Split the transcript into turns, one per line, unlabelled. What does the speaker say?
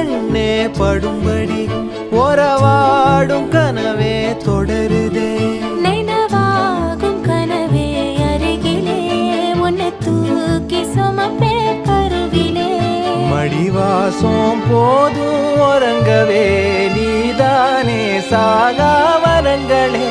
கண்ணே படும்படி உறவாடும் கனவே தொடருதே.
நினைவாகும் கனவே அருகிலே உன்னை தூக்கி சுமப்பே கருவிலே.
மடிவாசம் போதும் உறங்கவே நீதானே சாகா வரங்களே.